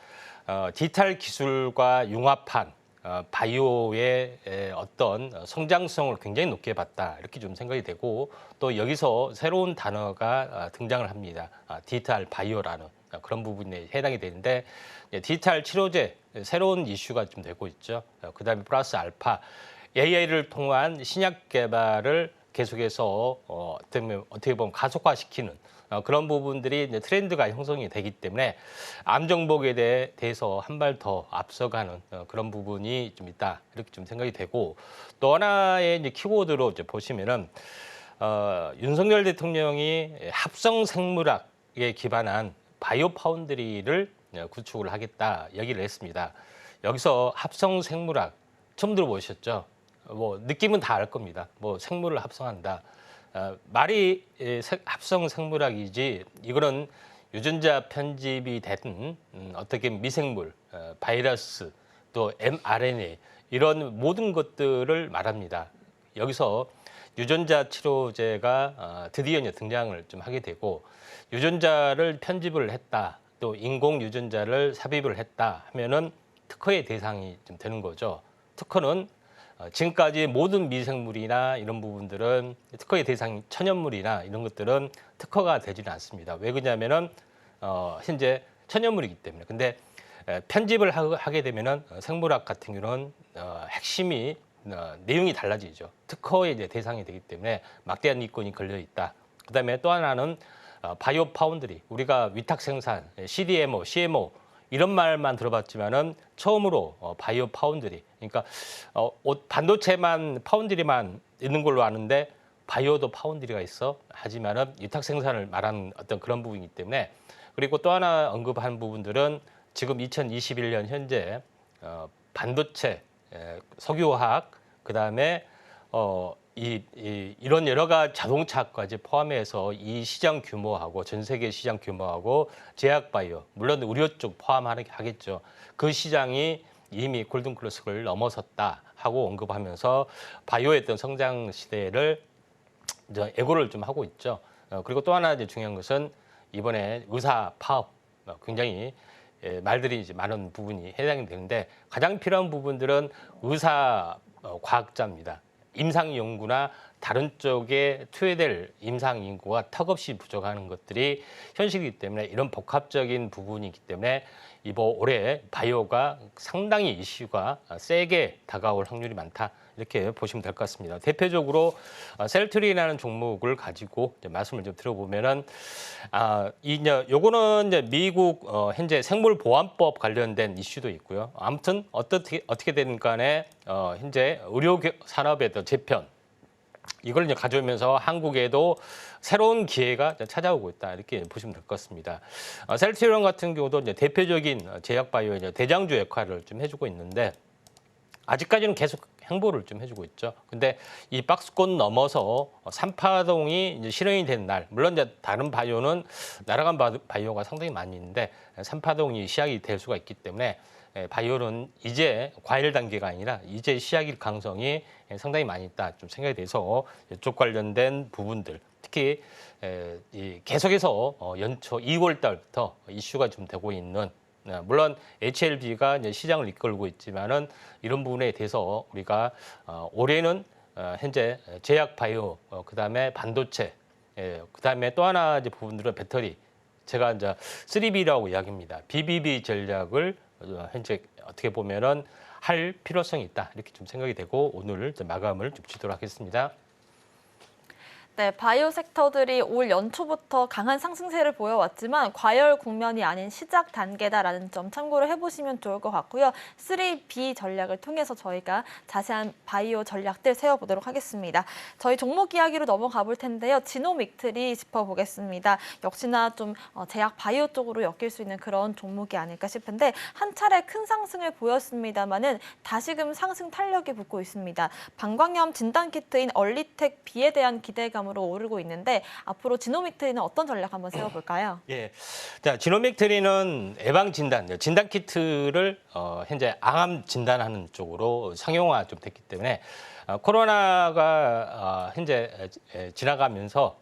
디지털 기술과 융합한 바이오의 어떤 성장성을 굉장히 높게 봤다 이렇게 좀 생각이 되고 또 여기서 새로운 단어가 등장을 합니다. 디지털 바이오라는 그런 부분에 해당이 되는데 디지털 치료제 새로운 이슈가 좀 되고 있죠. 그다음에 플러스 알파 AI를 통한 신약 개발을 계속해서 어떻게 보면 가속화시키는 그런 부분들이 이제 트렌드가 형성이 되기 때문에 암 정복에 대해서 한 발 더 앞서가는 그런 부분이 좀 있다 이렇게 좀 생각이 되고 또 하나의 이제 키워드로 이제 보시면은 윤석열 대통령이 합성 생물학에 기반한 바이오 파운드리를 구축을 하겠다 얘기를 했습니다. 여기서 합성 생물학 처음 들어보셨죠? 뭐 느낌은 다 알 겁니다. 뭐 생물을 합성한다. 말이 합성 생물학이지 이거는 유전자 편집이 된 어떻게 미생물, 바이러스, 또 mRNA 이런 모든 것들을 말합니다. 여기서 유전자 치료제가 드디어 이제 등장을 좀 하게 되고 유전자를 편집을 했다, 또 인공 유전자를 삽입을 했다 하면은 특허의 대상이 좀 되는 거죠. 특허는 지금까지 모든 미생물이나 이런 부분들은 특허의 대상 천연물이나 이런 것들은 특허가 되지는 않습니다. 왜 그러냐면은 현재 천연물이기 때문에. 근데 편집을 하게 되면은 생물학 같은 경우는 핵심이 내용이 달라지죠. 특허의 이제 대상이 되기 때문에 막대한 이권이 걸려 있다. 그다음에 또 하나는 바이오 파운드리, 우리가 위탁 생산, CDMO, CMO 이런 말만 들어봤지만은 처음으로 바이오 파운드리, 그러니까 반도체만 파운드리만 있는 걸로 아는데 바이오도 파운드리가 있어. 하지만은 위탁 생산을 말하는 어떤 그런 부분이기 때문에 그리고 또 하나 언급한 부분들은 지금 2021년 현재 반도체, 석유화학, 그다음에 이런 여러 가지 자동차까지 포함해서 이 시장 규모하고 전 세계 시장 규모하고 제약 바이오, 물론 의료 쪽 포함하겠죠. 그 시장이 이미 골든 클래스를 넘어섰다 하고 언급하면서 바이오의 어떤 성장 시대를 이제 애고를 좀 하고 있죠. 그리고 또 하나 이제 중요한 것은 이번에 의사 파업 굉장히 말들이 이제 많은 부분이 해당이 되는데 가장 필요한 부분들은 의사 과학자입니다. 임상 연구나 다른 쪽에 투여될 임상 인구가 턱없이 부족한 것들이 현실이기 때문에 이런 복합적인 부분이기 때문에 이번 올해 바이오가 상당히 이슈가 세게 다가올 확률이 많다. 이렇게 보시면 될 것 같습니다. 대표적으로 셀트리라는 종목을 가지고 이제 말씀을 좀 들어보면은 요거는 이제 미국 현재 생물보안법 관련된 이슈도 있고요. 아무튼 어떻게 되든 간에 현재 의료 산업의 재편 이걸 이제 가져오면서 한국에도 새로운 기회가 찾아오고 있다 이렇게 보시면 될 것 같습니다. 셀트리온 같은 경우도 이제 대표적인 제약 바이오의 대장주 역할을 좀 해주고 있는데 아직까지는 계속 행보를 좀 해주고 있죠. 근데 이 박스권 넘어서 3파동이 이제 실현이 되는 날, 물론 이제 다른 바이오는 날아간 바이오가 상당히 많이 있는데 3파동이 시작이 될 수가 있기 때문에 바이오는 이제 과일 단계가 아니라 이제 시작일 가능성이 상당히 많이 있다 좀 생각이 돼서 이쪽 관련된 부분들 특히 계속해서 연초 2월 달부터 이슈가 좀 되고 있는 물론 HLB가 이제 시장을 이끌고 있지만은 이런 부분에 대해서 우리가 올해는 현재 제약 바이오 그다음에 반도체 그다음에 또 하나 이제 부분들은 배터리 제가 이제 3B라고 이야기합니다. BBB 전략을 현재 어떻게 보면은 할 필요성이 있다 이렇게 좀 생각이 되고 오늘 마감을 좀 짓도록 하겠습니다. 네, 바이오 섹터들이 올 연초부터 강한 상승세를 보여왔지만 과열 국면이 아닌 시작 단계다라는 점 참고를 해보시면 좋을 것 같고요. 3B 전략을 통해서 저희가 자세한 바이오 전략들 세워보도록 하겠습니다. 저희 종목 이야기로 넘어가 볼 텐데요. 지노믹트리 짚어보겠습니다. 역시나 좀 제약 바이오 쪽으로 엮일 수 있는 그런 종목이 아닐까 싶은데 한 차례 큰 상승을 보였습니다만은 다시금 상승 탄력이 붙고 있습니다. 방광염 진단키트인 얼리텍 B에 대한 기대감 으로 오르고 있는데 앞으로 지노믹트리는 어떤 전략 한번 세워볼까요? 예, 자 지노믹트리는 예방 진단 키트를 현재 암 진단하는 쪽으로 상용화 좀 됐기 때문에 코로나가 현재 지나가면서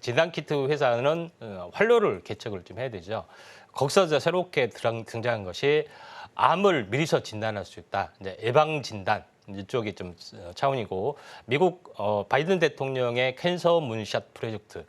진단 키트 회사는 활로를 개척을 좀 해야 되죠. 거기서 새롭게 등장한 것이 암을 미리서 진단할 수 있다. 이제 예방 진단. 이쪽이 좀 차원이고 미국 바이든 대통령의 캔서 문샷 프로젝트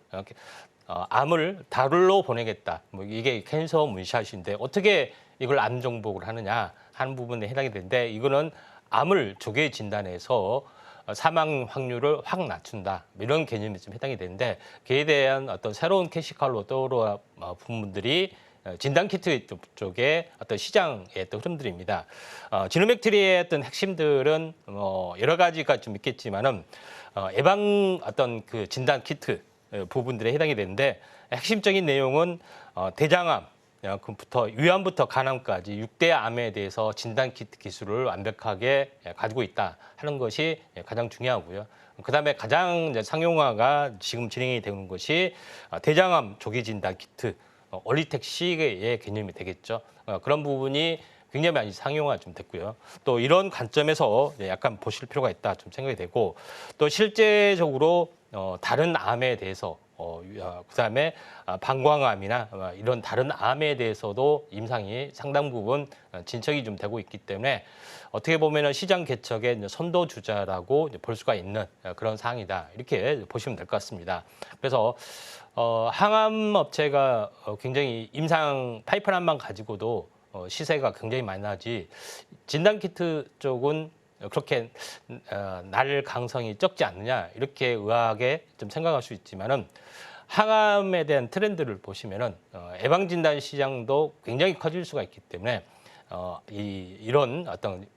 암을 달로 보내겠다. 뭐 이게 캔서 문샷인데 어떻게 이걸 암 정복을 하느냐 하는 부분에 해당이 되는데 이거는 암을 조기 진단해서 사망 확률을 확 낮춘다 이런 개념이 좀 해당이 되는데 그에 대한 어떤 새로운 캐시칼로 떠오르는 부분들이 진단키트 쪽에 어떤 시장의 어떤 흐름들입니다. 지노믹트리의 어떤 핵심들은 여러 가지가 좀 있겠지만은 예방 어떤 그 진단키트 부분들에 해당이 되는데 핵심적인 내용은 대장암부터 위암부터 간암까지 6대 암에 대해서 진단키트 기술을 완벽하게 가지고 있다 하는 것이 가장 중요하고요. 그다음에 가장 이제 상용화가 지금 진행이 되는 것이 대장암 조기 진단키트. 얼리텍 C의 개념이 되겠죠. 그런 부분이 굉장히 많이 상용화 좀 됐고요. 또 이런 관점에서 약간 보실 필요가 있다 좀 생각이 되고 또 실제적으로 다른 암에 대해서 그다음에 방광암이나 이런 다른 암에 대해서도 임상이 상당 부분 진척이 좀 되고 있기 때문에 어떻게 보면은 시장 개척의 선도주자라고 볼 수가 있는 그런 사항이다 이렇게 보시면 될 것 같습니다. 그래서 항암 업체가 굉장히 임상 파이프라인만 가지고도 시세가 굉장히 많이 나지 진단키트 쪽은 그렇게 날 가능성이 적지 않느냐 이렇게 의아하게 좀 생각할 수 있지만은 항암에 대한 트렌드를 보시면은 예방진단 시장도 굉장히 커질 수가 있기 때문에 이런 어떤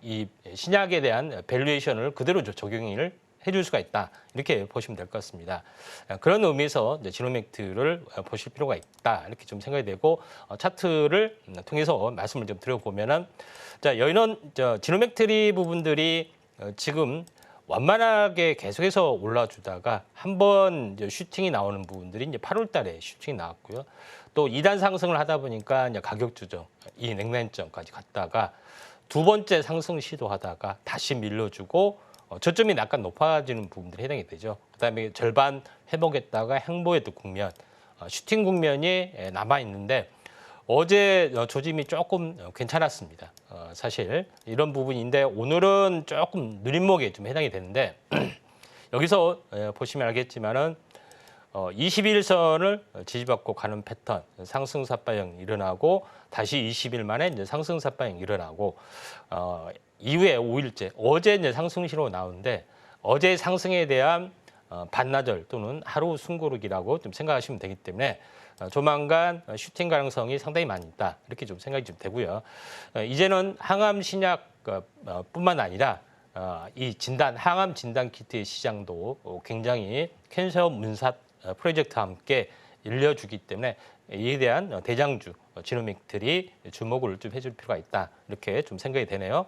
이 신약에 대한 밸류에이션을 그대로 적용을 해줄 수가 있다 이렇게 보시면 될 것 같습니다. 그런 의미에서 지노믹트를 보실 필요가 있다 이렇게 좀 생각이 되고 차트를 통해서 말씀을 좀 드려보면은 자 여기는 지노믹트리 부분들이 지금 완만하게 계속해서 올라주다가 한번 슈팅이 나오는 부분들이 이제 8월달에 슈팅이 나왔고요. 또 2단 상승을 하다 보니까 이제 가격 조정, 이 냉난점까지 갔다가 두 번째 상승 시도하다가 다시 밀려주고 저점이 약간 높아지는 부분들이 해당이 되죠. 그다음에 절반 회복했다가 행보에도 국면, 슈팅 국면이 남아 있는데 어제 조짐이 조금 괜찮았습니다. 사실 이런 부분인데 오늘은 조금 느림목에 좀 해당이 되는데 여기서 보시면 알겠지만은 21선을 지지받고 가는 패턴, 상승사파형 일어나고 다시 20일 만에 이제 상승사파형 일어나고 이후에 5일째 어제 이제 상승 신호가 나오는데 어제 상승에 대한 반나절 또는 하루 숨고르기라고 좀 생각하시면 되기 때문에 조만간 슈팅 가능성이 상당히 많이 있다 이렇게 좀 생각이 좀 되고요. 이제는 항암 신약뿐만 아니라 이 항암 진단 키트의 시장도 굉장히 캔서 문샷 프로젝트와 함께 일려주기 때문에 이에 대한 대장주 지노믹들이 주목을 좀 해줄 필요가 있다 이렇게 좀 생각이 되네요.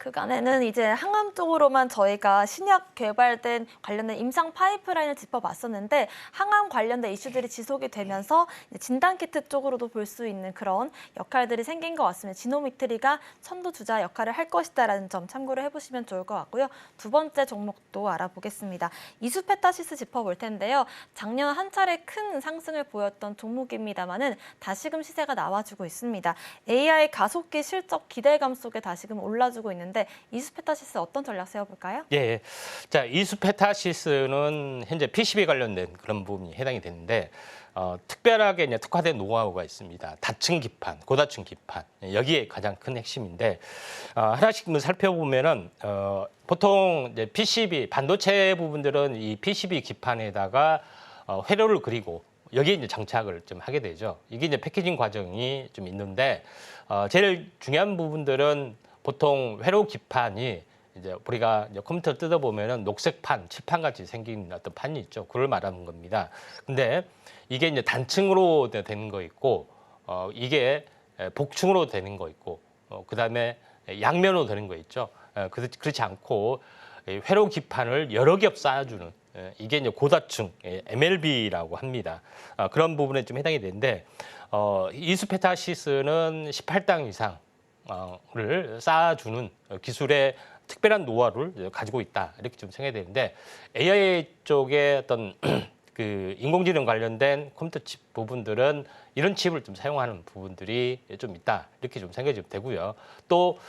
그간에는 이제 항암 쪽으로만 저희가 신약 개발된 관련된 임상 파이프라인을 짚어봤었는데 항암 관련된 이슈들이 지속이 되면서 진단키트 쪽으로도 볼 수 있는 그런 역할들이 생긴 것 같습니다. 지노믹트리가 선두주자 역할을 할 것이다라는 점 참고를 해보시면 좋을 것 같고요. 두 번째 종목도 알아보겠습니다. 이수페타시스 짚어볼 텐데요. 작년 한 차례 큰 상승을 보였던 종목입니다만은 다시금 시세가 나와주고 있습니다. AI 가속기 실적 기대감 속에 다시금 올라주고 있는데 이수페타시스 어떤 전략 세워볼까요? 예. 자, 이수페타시스는 현재 PCB 관련된 그런 부분이 해당이 되는데 특별하게 이제 특화된 노하우가 있습니다. 다층 기판, 고다층 기판 여기에 가장 큰 핵심인데 하나씩 살펴보면은 보통 이제 PCB 반도체 부분들은 이 PCB 기판에다가 회로를 그리고 여기에 이제 장착을 좀 하게 되죠. 이게 이제 패키징 과정이 좀 있는데 제일 중요한 부분들은 보통 회로 기판이 이제 우리가 이제 컴퓨터 뜯어보면은 녹색 판, 칠판 같이 생긴 어떤 판이 있죠. 그걸 말하는 겁니다. 근데 이게 이제 단층으로 되는 거 있고, 이게 복층으로 되는 거 있고, 그다음에 양면으로 되는 거 있죠. 그렇지 않고 회로 기판을 여러 겹 쌓아주는 이게 이제 고다층 MLB라고 합니다. 그런 부분에 좀 해당이 되는데 이수페타시스는 18당 이상 를 쌓아주는 기술의 특별한 노하우를 가지고 있다 이렇게 좀 생각이 되는데 AI 쪽에 어떤 그 인공지능 관련된 컴퓨터 칩 부분들은 이런 칩을 좀 사용하는 부분들이 좀 있다 이렇게 좀 생각이 좀 되고요. 또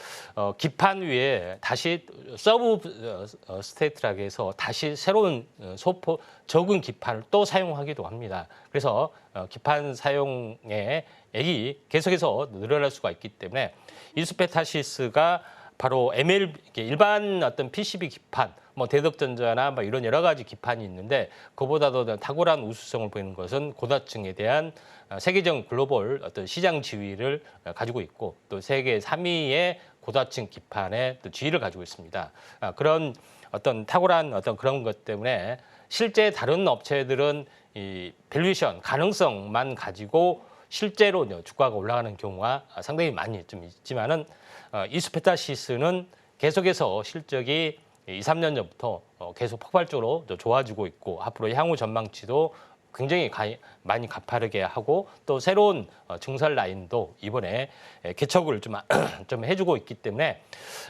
기판 위에 다시 서브 스테이트라고 해서 다시 새로운 소포 적은 기판을 또 사용하기도 합니다. 그래서 기판 사용의 액이 계속해서 늘어날 수가 있기 때문에 이수페타시스가 바로 MLB 일반 어떤 PCB 기판, 뭐 대덕전자나 뭐 이런 여러 가지 기판이 있는데 그보다도 탁월한 우수성을 보이는 것은 고다층에 대한 세계적 글로벌 어떤 시장 지위를 가지고 있고 또 세계 3위의 고다층 기판의 또 지위를 가지고 있습니다. 그런 어떤 탁월한 어떤 그런 것 때문에 실제 다른 업체들은 이 밸류에이션 가능성만 가지고 실제로 주가가 올라가는 경우가 상당히 많이 좀 있지만은 이수페타시스는 계속해서 실적이 2, 3년 전부터 계속 폭발적으로 좋아지고 있고 앞으로 향후 전망치도 굉장히 많이 가파르게 하고 또 새로운 증설 라인도 이번에 개척을 좀 해주고 있기 때문에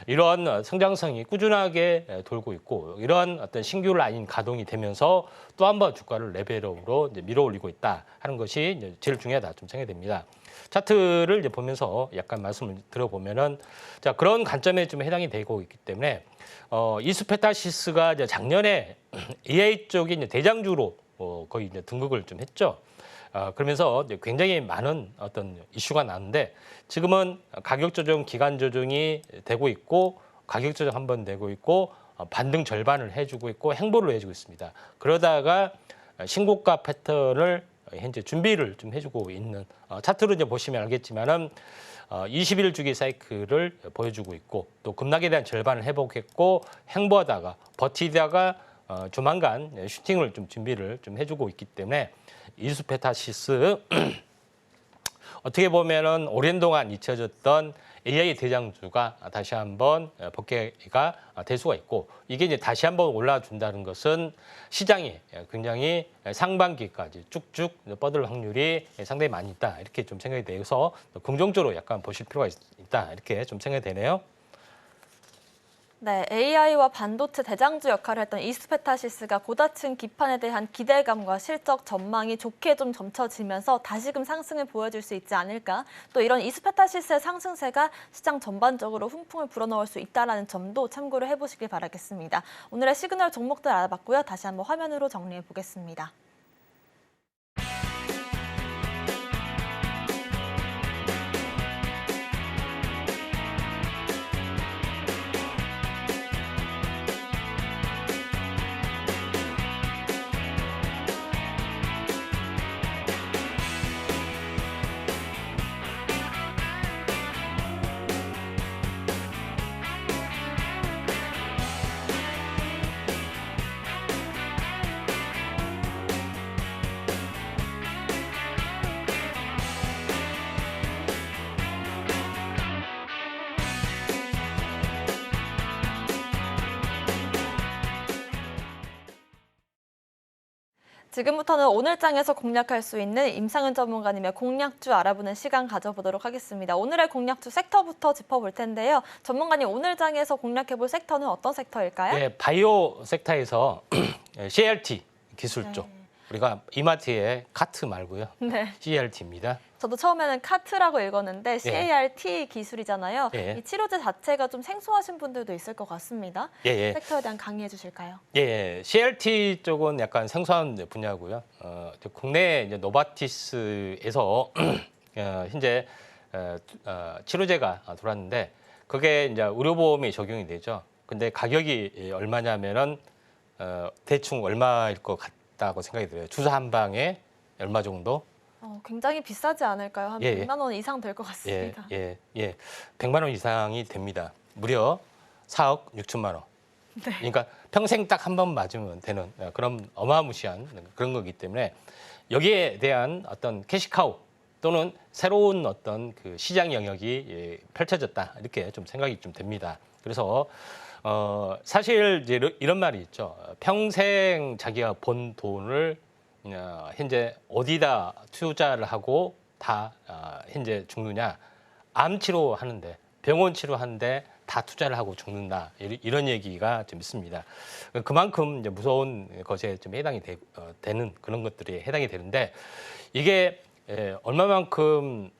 이러한 성장성이 꾸준하게 돌고 있고 이러한 어떤 신규 라인 가동이 되면서 또 한 번 주가를 레벨업으로 이제 밀어올리고 있다 하는 것이 이제 제일 중요하다 좀 생각이 됩니다. 차트를 이제 보면서 약간 말씀을 들어보면은 자 그런 관점에 좀 해당이 되고 있기 때문에 이수페타시스가 이제 작년에 AI 쪽이 이제 대장주로 거의 이제 등극을 좀 했죠. 그러면서 이제 굉장히 많은 어떤 이슈가 나는데 지금은 가격 조정, 기간 조정이 되고 있고 가격 조정 한번 되고 있고 반등 절반을 해주고 있고 행보를 해주고 있습니다. 그러다가 신고가 패턴을 현재 준비를 좀 해주고 있는 차트로 이제 보시면 알겠지만은 20일 주기 사이클을 보여주고 있고 또 급락에 대한 절반을 회복했고 행보하다가 버티다가 조만간 슈팅을 좀 준비를 좀 해주고 있기 때문에 이수페타시스 어떻게 보면은 오랜 동안 잊혀졌던 AI 대장주가 다시 한번 복귀가 될 수가 있고 이게 이제 다시 한번 올라준다는 것은 시장이 굉장히 상반기까지 쭉쭉 뻗을 확률이 상당히 많이 있다 이렇게 좀 생각이 돼서 긍정적으로 약간 보실 필요가 있다 이렇게 좀 생각이 되네요. 네, AI와 반도체 대장주 역할을 했던 이수페타시스가 고다층 기판에 대한 기대감과 실적 전망이 좋게 좀 점쳐지면서 다시금 상승을 보여줄 수 있지 않을까. 또 이런 이수페타시스의 상승세가 시장 전반적으로 훈풍을 불어넣을 수 있다는 점도 참고를 해보시길 바라겠습니다. 오늘의 시그널 종목들 알아봤고요. 다시 한번 화면으로 정리해 보겠습니다. 지금부터는 오늘 장에서 공략할 수 있는 임상은 전문가님의 공략주 알아보는 시간 가져보도록 하겠습니다. 오늘의 공략주 섹터부터 짚어볼 텐데요. 전문가님, 오늘 장에서 공략해볼 섹터는 어떤 섹터일까요? 네, 바이오 섹터에서 CLT 기술 쪽. 우리가 이마트의 카트 말고요. 네. CLT입니다. 저도 처음에는 카트라고 읽었는데 CART 기술이잖아요. 예. 이 치료제 자체가 좀 생소하신 분들도 있을 것 같습니다. 예. 섹터에 대한 강의해 주실까요? 예, CLT 쪽은 약간 생소한 분야고요. 국내 이제 노바티스에서 현재 치료제가 들어왔는데 그게 이제 의료보험이 적용이 되죠. 근데 가격이 얼마냐면은 대충 얼마일 것 같다고 생각이 들어요. 주사 한 방에 얼마 정도? 굉장히 비싸지 않을까요? 한 예. 100만 원 이상 될 것 같습니다. 100만 원 이상이 됩니다. 무려 4억 6천만 원. 그러니까 평생 딱 한 번 맞으면 되는 그런 어마무시한 그런 거기 때문에 여기에 대한 어떤 캐시카우 또는 새로운 어떤 그 시장 영역이 펼쳐졌다 이렇게 좀 생각이 좀 됩니다. 그래서 사실 이제 이런 말이 있죠. 평생 자기가 번 돈을 현재 어디다 투자를 하고 다 현재 죽느냐? 암 치료하는데 병원 치료하는데 다 투자를 하고 죽는다 이런 얘기가 좀 있습니다. 그만큼 이제 무서운 것에 좀 해당이 되는 그런 것들이 해당이 되는데 이게 얼마만큼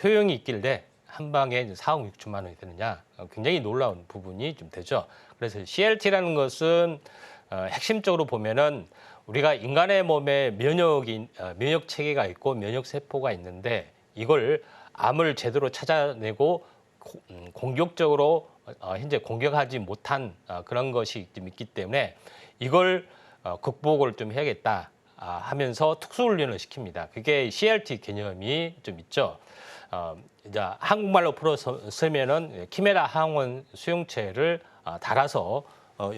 효용이 있길래 한 방에 4억 6천만 원이 되느냐 굉장히 놀라운 부분이 좀 되죠. 그래서 CLT라는 것은 핵심적으로 보면은 우리가 인간의 몸에 면역 체계가 있고 면역 세포가 있는데 이걸 암을 제대로 찾아내고 공격적으로 현재 공격하지 못한 그런 것이 좀 있기 때문에 이걸 극복을 좀 해야겠다 하면서 특수훈련을 시킵니다. 그게 CLT 개념이 좀 있죠. 이제 한국말로 풀어서면은 키메라 항원 수용체를 달아서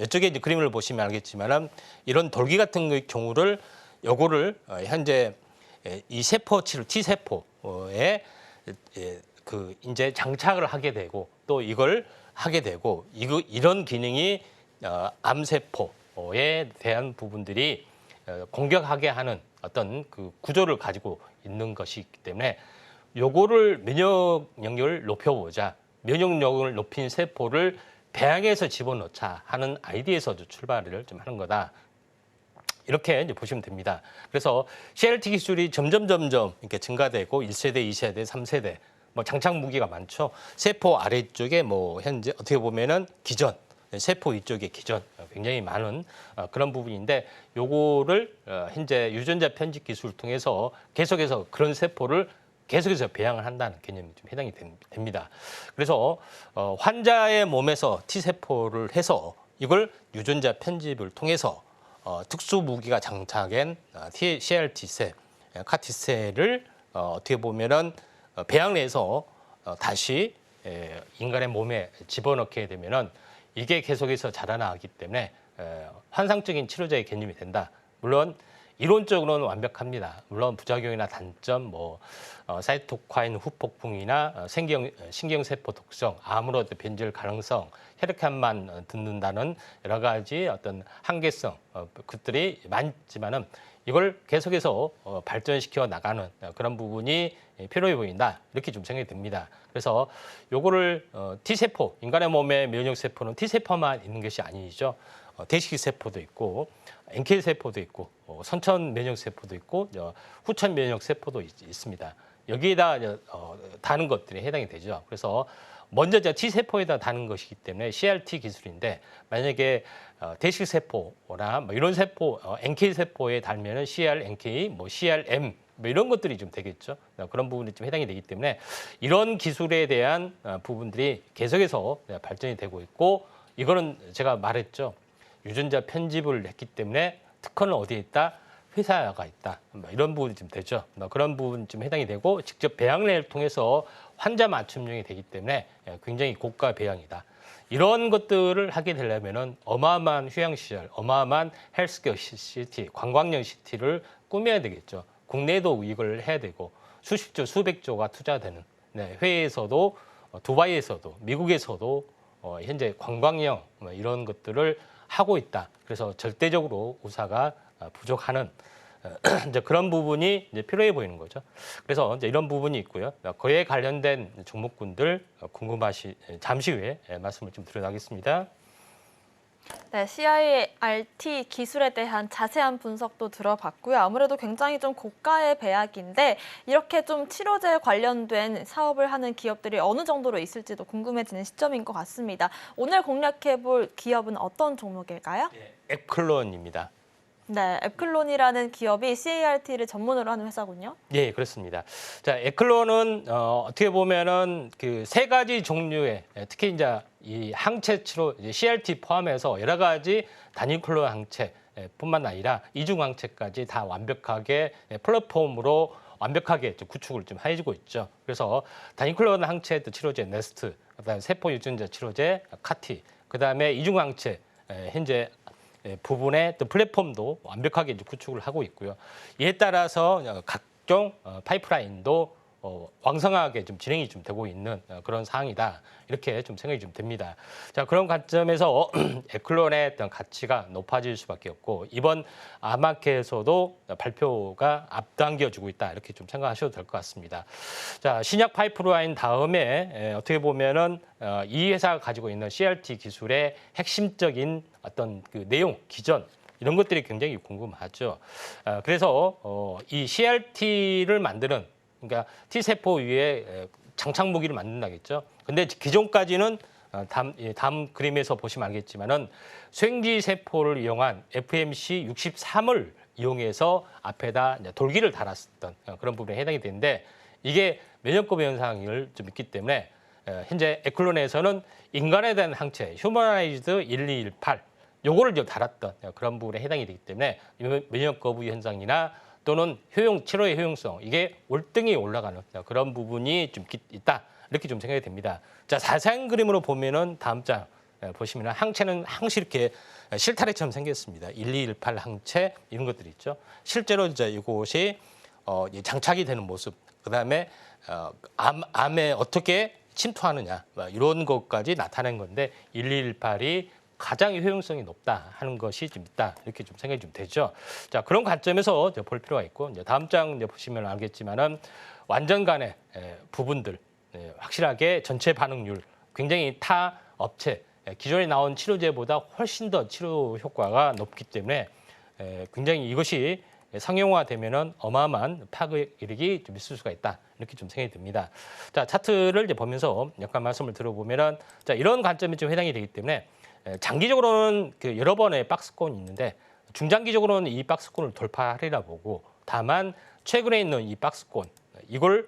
이쪽에 이제 그림을 보시면 알겠지만은 이런 돌기 같은 경우를 요거를 현재 이 세포 치료 T 세포에 그 이제 장착을 하게 되고 또 이걸 하게 되고 이런 기능이 암 세포에 대한 부분들이 공격하게 하는 어떤 그 구조를 가지고 있는 것이기 때문에 요거를 면역 영역을 높여보자. 면역력을 높인 세포를 배양해서 집어넣자 하는 아이디에서 출발을 좀 하는 거다. 이렇게 이제 보시면 됩니다. 그래서 CLT 기술이 점점 이렇게 증가되고 1세대, 2세대, 3세대 뭐 장착 무기가 많죠. 세포 아래쪽에 뭐 현재 어떻게 보면은 기전, 세포 이쪽에 기전 굉장히 많은 그런 부분인데 요거를 현재 유전자 편집 기술을 통해서 계속해서 그런 세포를 계속해서 배양을 한다는 개념이 좀 해당이 됩니다. 그래서 환자의 몸에서 T세포를 해서 이걸 유전자 편집을 통해서 특수 무기가 장착된 CLT세, 카티셀을 어떻게 보면은 배양을 해서 다시 인간의 몸에 집어넣게 되면은 이게 계속해서 자라나기 때문에 환상적인 치료제의 개념이 된다. 물론 이론적으로는 완벽합니다. 물론 부작용이나 단점, 뭐 사이토카인 후폭풍이나 신경세포 독성, 암으로 변질 가능성, 혈액형만 듣는다는 여러 가지 어떤 한계성 것들이 많지만은 이걸 계속해서 발전시켜 나가는 그런 부분이 필요해 보인다. 이렇게 좀 생각이 듭니다. 그래서 요거를 T세포, 인간의 몸의 면역세포는 T세포만 있는 것이 아니죠. 대식세포도 있고 NK세포도 있고 선천 면역세포도 있고 후천 면역세포도 있습니다. 여기에다 다는 것들이 해당이 되죠. 그래서 먼저 T세포에다 다는 것이기 때문에 CLT 기술인데 만약에 대식세포나 뭐 이런 세포, NK세포에 달면은 CRNK, 뭐 CRM 뭐 이런 것들이 좀 되겠죠. 그런 부분이 좀 해당이 되기 때문에 이런 기술에 대한 부분들이 계속해서 발전이 되고 있고 이거는 제가 말했죠. 유전자 편집을 했기 때문에 특허는 어디에 있다? 회사가 있다. 이런 부분이 좀 되죠. 그런 부분이 좀 해당이 되고 직접 배양을 통해서 환자 맞춤형이 되기 때문에 굉장히 고가 배양이다. 이런 것들을 하게 되려면은 어마어마한 휴양시설, 어마어마한 헬스케어 시티, 관광형 시티를 꾸며야 되겠죠. 국내에도 이걸 해야 되고 수십조, 수백조가 투자되는 해외에서도 두바이에서도 미국에서도 현재 관광형 이런 것들을 하고 있다. 그래서 절대적으로 의사가 부족하는 이제 그런 부분이 이제 필요해 보이는 거죠. 그래서 이제 이런 부분이 있고요. 그에 관련된 종목군들 잠시 후에 말씀을 좀 드려야겠습니다. 네, CIRT 기술에 대한 자세한 분석도 들어봤고요. 아무래도 굉장히 좀 고가의 배약인데 이렇게 좀 치료제 관련된 사업을 하는 기업들이 어느 정도로 있을지도 궁금해지는 시점인 것 같습니다. 오늘 공략해볼 기업은 어떤 종목일까요? 앱클론입니다. 네, 앱클론이라는 기업이 CIRT를 전문으로 하는 회사군요. 예, 그렇습니다. 자, 앱클론은 어떻게 보면은 그 세 가지 종류의 특히 이제 이 항체 치료 CRT 포함해서 여러 가지 단일 클론 항체뿐만 아니라 이중 항체까지 다 완벽하게 플랫폼으로 완벽하게 구축을 좀 해주고 있죠. 그래서 단일 클론 항체 치료제 네스트, 그다음에 세포 유전자 치료제 카티, 그다음에 이중 항체 현재 부분의 또 플랫폼도 완벽하게 이제 구축을 하고 있고요. 이에 따라서 각종 파이프라인도 왕성하게 좀 진행이 좀 되고 있는 그런 상황이다. 이렇게 좀 생각이 좀 됩니다. 자, 그런 관점에서 앱클론의 어떤 가치가 높아질 수밖에 없고 이번 아마케에서도 발표가 앞당겨주고 있다. 이렇게 좀 생각하셔도 될 것 같습니다. 자, 신약 파이프라인 다음에 어떻게 보면은 이 회사가 가지고 있는 CRT 기술의 핵심적인 어떤 그 내용, 기전 이런 것들이 굉장히 궁금하죠. 그래서 이 CRT를 만드는 그러니까 T세포 위에 장착 무기를 만든다겠죠. 근데 기존까지는 다음 그림에서 보시면 알겠지만은 쇠행지 세포를 이용한 FMC 63을 이용해서 앞에다 돌기를 달았었던 그런 부분에 해당이 되는데 이게 면역급 현상을 좀 있기 때문에 현재 앱클론에서는 인간에 대한 항체 휴머나이즈드 1218 요거를 좀 달았던 그런 부분에 해당이 되기 때문에 면역 거부 현상이나 또는 치료의 효용성 이게 월등히 올라가는 그런 부분이 좀 있다 이렇게 좀 생각이 됩니다. 자, 자세한 그림으로 보면은 다음 장 보시면 항체는 항시 이렇게 실타래처럼 생겼습니다. 1218 항체 이런 것들이 있죠. 실제로 이제 이곳이 장착이 되는 모습, 그다음에 암에 어떻게 침투하느냐 이런 것까지 나타낸 건데 1218이 가장 효용성이 높다 하는 것이 좀 있다 이렇게 좀 생각이 좀 되죠. 자, 그런 관점에서 볼 필요가 있고 이제 다음 장 보시면 알겠지만은 완전 간의 부분들 확실하게 전체 반응률 굉장히 타 업체 기존에 나온 치료제보다 훨씬 더 치료 효과가 높기 때문에 굉장히 이것이 상용화되면은 어마어마한 파괴력이 좀 있을 수가 있다 이렇게 좀 생각이 듭니다. 자, 차트를 이제 보면서 약간 말씀을 들어보면은 자, 이런 관점이 좀 해당이 되기 때문에 장기적으로는 그 여러 번의 박스권이 있는데 중장기적으로는 이 박스권을 돌파하리라 보고 다만 최근에 있는 이 박스권 이걸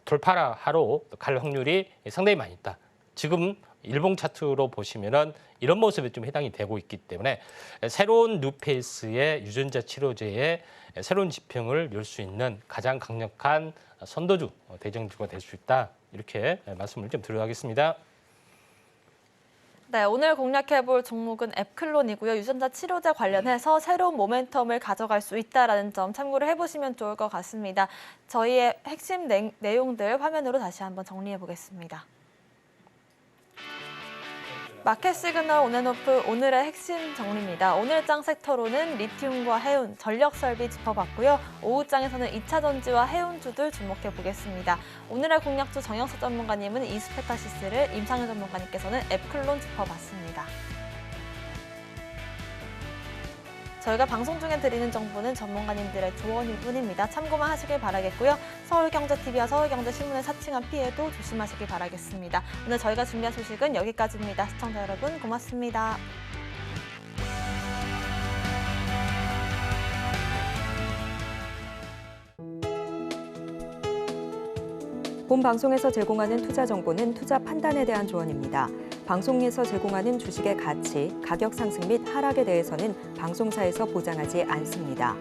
돌파하러 갈 확률이 상당히 많이 있다. 지금 일봉 차트로 보시면은 이런 모습에 좀 해당이 되고 있기 때문에 새로운 뉴페이스의 유전자 치료제의 새로운 지평을 열 수 있는 가장 강력한 선도주, 대장주가 될 수 있다. 이렇게 말씀을 좀 드리겠습니다. 네, 오늘 공략해볼 종목은 앱클론이고요. 유전자 치료제 관련해서 새로운 모멘텀을 가져갈 수 있다는 점 참고를 해보시면 좋을 것 같습니다. 저희의 핵심 내용들 화면으로 다시 한번 정리해 보겠습니다. 마켓 시그널 온앤오프 오늘의 핵심 정리입니다. 오늘장 섹터로는 리튬과 해운, 전력설비 짚어봤고요. 오후장에서는 2차 전지와 해운주들 주목해 보겠습니다. 오늘의 공략주 정영석 전문가님은 이스페타시스를, 임상현 전문가님께서는 앱클론 짚어봤습니다. 저희가 방송 중에 드리는 정보는 전문가님들의 조언일 뿐입니다. 참고만 하시길 바라겠고요. 서울경제TV와 서울경제신문을 사칭한 피해도 조심하시길 바라겠습니다. 오늘 저희가 준비한 소식은 여기까지입니다. 시청자 여러분 고맙습니다. 본 방송에서 제공하는 투자 정보는 투자 판단에 대한 조언입니다. 방송에서 제공하는 주식의 가치, 가격 상승 및 하락에 대해서는 방송사에서 보장하지 않습니다.